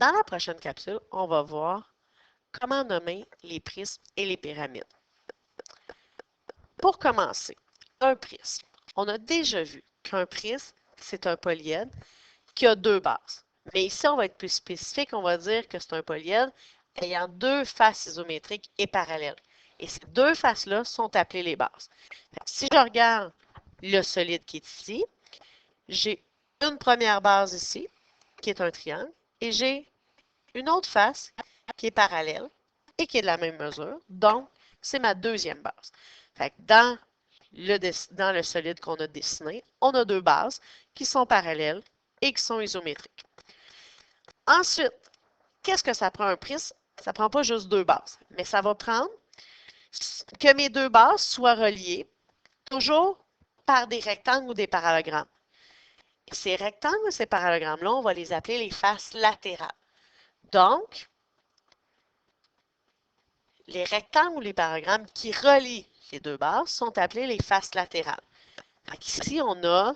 Dans la prochaine capsule, on va voir comment nommer les prismes et les pyramides. Pour commencer, un prisme. On a déjà vu qu'un prisme, c'est un polyèdre qui a deux bases. Mais ici, on va être plus spécifique, on va dire que c'est un polyèdre ayant deux faces isométriques et parallèles. Et ces deux faces-là sont appelées les bases. Si je regarde le solide qui est ici, j'ai une première base ici, qui est un triangle, et j'ai une autre face qui est parallèle et qui est de la même mesure. Donc, c'est ma deuxième base. Fait que dans le solide qu'on a dessiné, on a deux bases qui sont parallèles et qui sont isométriques. Ensuite, qu'est-ce que ça prend un prisme? Ça ne prend pas juste deux bases, mais ça va prendre que mes deux bases soient reliées toujours par des rectangles ou des parallélogrammes. Ces rectangles ou ces parallélogrammes-là, on va les appeler les faces latérales. Donc, les rectangles ou les parallélogrammes qui relient les deux bases sont appelés les faces latérales. Ici, on a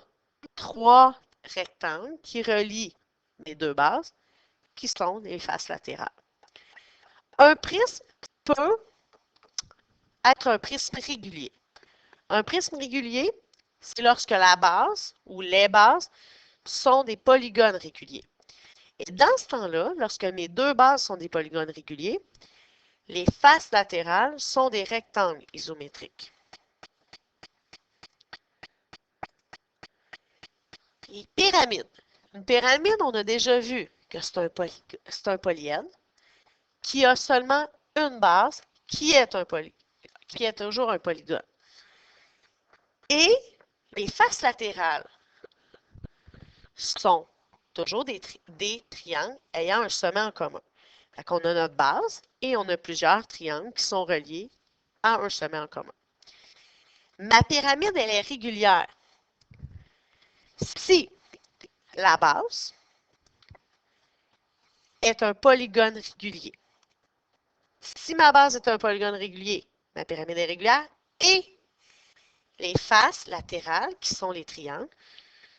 trois rectangles qui relient les deux bases, qui sont les faces latérales. Un prisme peut être un prisme régulier. Un prisme régulier, c'est lorsque la base ou les bases sont des polygones réguliers. Et dans ce temps-là, lorsque mes deux bases sont des polygones réguliers, les faces latérales sont des rectangles isométriques. Les pyramides. Une pyramide, on a déjà vu que c'est un polyèdre qui a seulement une base qui est toujours un polygone. Et les faces latérales sont toujours des triangles ayant un sommet en commun. Fait qu'on a notre base et on a plusieurs triangles qui sont reliés à un sommet en commun. Ma pyramide, elle est régulière. Si la base est un polygone régulier. Si ma base est un polygone régulier, ma pyramide est régulière et les faces latérales, qui sont les triangles,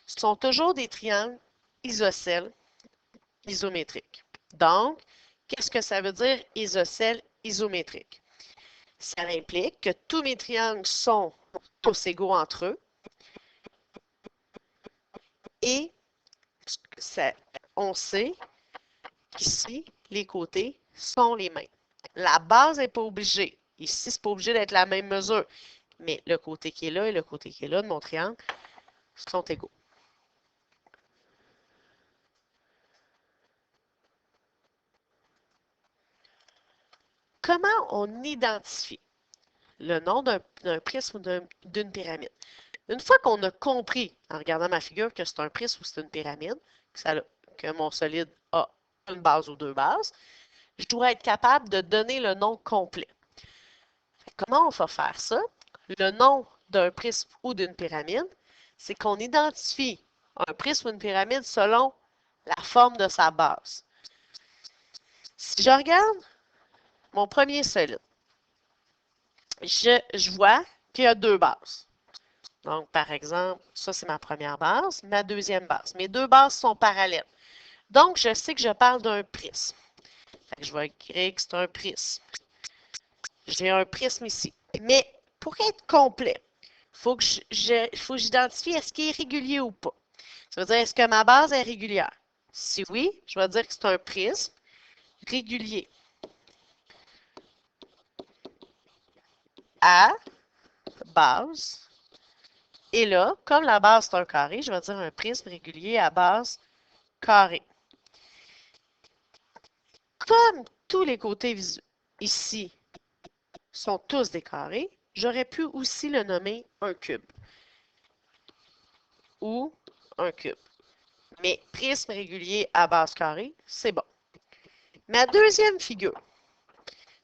sont toujours des triangles isocèles isométriques. Donc, qu'est-ce que ça veut dire isocèle isométrique? Ça implique que tous mes triangles sont tous égaux entre eux et on sait qu'ici, les côtés sont les mêmes. La base n'est pas obligée. Ici, ce n'est pas obligé d'être la même mesure. Mais le côté qui est là et le côté qui est là de mon triangle sont égaux. Comment on identifie le nom d'un prisme ou d'une pyramide? Une fois qu'on a compris, en regardant ma figure, que c'est un prisme ou c'est une pyramide, que mon solide a une base ou deux bases, je dois être capable de donner le nom complet. Comment on va faire ça? Le nom d'un prisme ou d'une pyramide, c'est qu'on identifie un prisme ou une pyramide selon la forme de sa base. Si je regarde mon premier solide, je vois qu'il y a deux bases. Donc, par exemple, ça, c'est ma première base, ma deuxième base. Mes deux bases sont parallèles. Donc, je sais que je parle d'un prisme. Je vais écrire que c'est un prisme. J'ai un prisme ici. Mais pour être complet, il faut que j'identifie est-ce qu'il est régulier ou pas. Ça veut dire, est-ce que ma base est régulière? Si oui, je vais dire que c'est un prisme régulier à base. Et là, comme la base c'est un carré, je vais dire un prisme régulier à base carrée. Comme tous les côtés ici sont tous des carrés, j'aurais pu aussi le nommer un cube ou un cube. Mais prisme régulier à base carrée, c'est bon. Ma deuxième figure.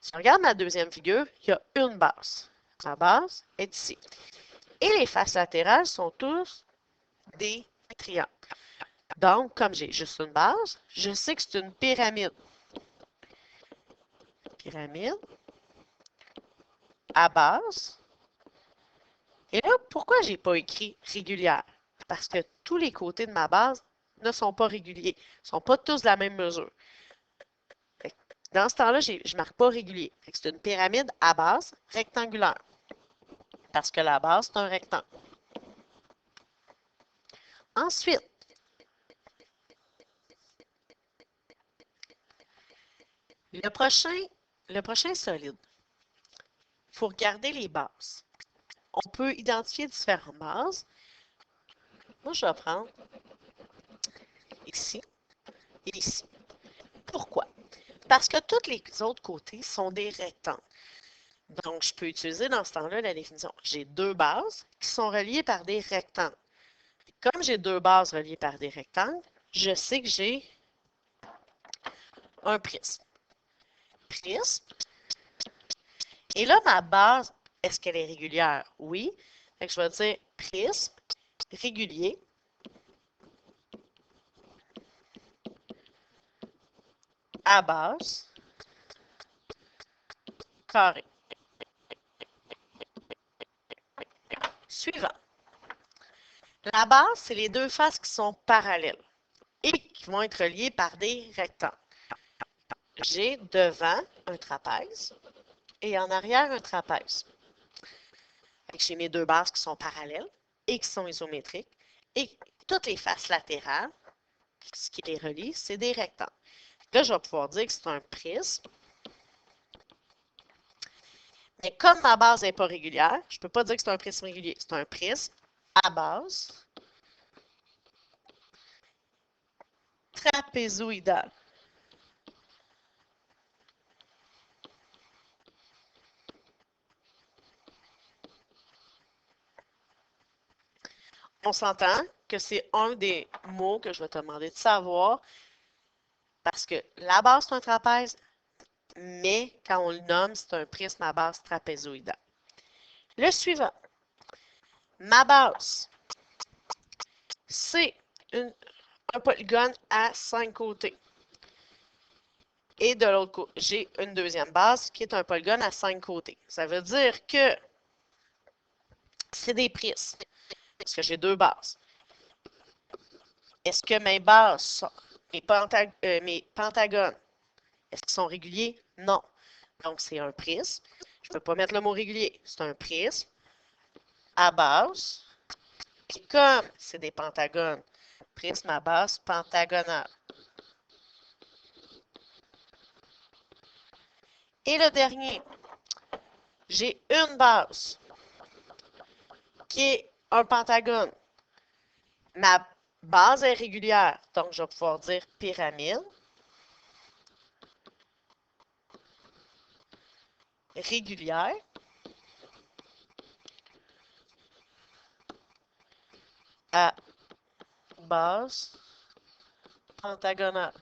Si on regarde ma deuxième figure, il y a une base. Ma base est ici. Et les faces latérales sont tous des triangles. Donc, comme j'ai juste une base, je sais que c'est une pyramide. Pyramide à base. Et là, pourquoi je n'ai pas écrit régulière? Parce que tous les côtés de ma base ne sont pas réguliers. Ils ne sont pas tous de la même mesure. Dans ce temps-là, je ne marque pas régulier. C'est une pyramide à base rectangulaire. Parce que la base, c'est un rectangle. Ensuite, le prochain solide, il faut regarder les bases. On peut identifier différentes bases. Moi, je vais prendre ici et ici. Pourquoi? Parce que tous les autres côtés sont des rectangles. Donc, je peux utiliser dans ce temps-là la définition. J'ai deux bases qui sont reliées par des rectangles. Comme j'ai deux bases reliées par des rectangles, je sais que j'ai un prisme. Prisme. Et là, ma base, est-ce qu'elle est régulière? Oui. Fait que je vais dire prisme régulier à base carrée. Suivant. La base, c'est les deux faces qui sont parallèles et qui vont être reliées par des rectangles. J'ai devant un trapèze et en arrière un trapèze. J'ai mes deux bases qui sont parallèles et qui sont isométriques. Et toutes les faces latérales, ce qui les relie, c'est des rectangles. Là, je vais pouvoir dire que c'est un prisme. Mais comme ma base n'est pas régulière, je ne peux pas dire que c'est un prisme régulier. C'est un prisme à base trapézoïdale. On s'entend que c'est un des mots que je vais te demander de savoir parce que la base, c'est un trapèze, mais quand on le nomme, c'est un prisme à base trapézoïdale. Le suivant. Ma base, c'est un polygone à 5 côtés. Et de l'autre côté, j'ai une deuxième base qui est un polygone à 5 côtés. Ça veut dire que c'est des prismes, parce que j'ai deux bases. Est-ce que mes bases, mes pentagones, est-ce qu'ils sont réguliers? Non. Donc, c'est un prisme. Je ne peux pas mettre le mot régulier. C'est un prisme à base. Et comme c'est des pentagones, prisme à base pentagonale. Et le dernier, j'ai une base qui est un pentagone. Ma base est régulière, donc je vais pouvoir dire pyramide. Régulière. À base pentagonale.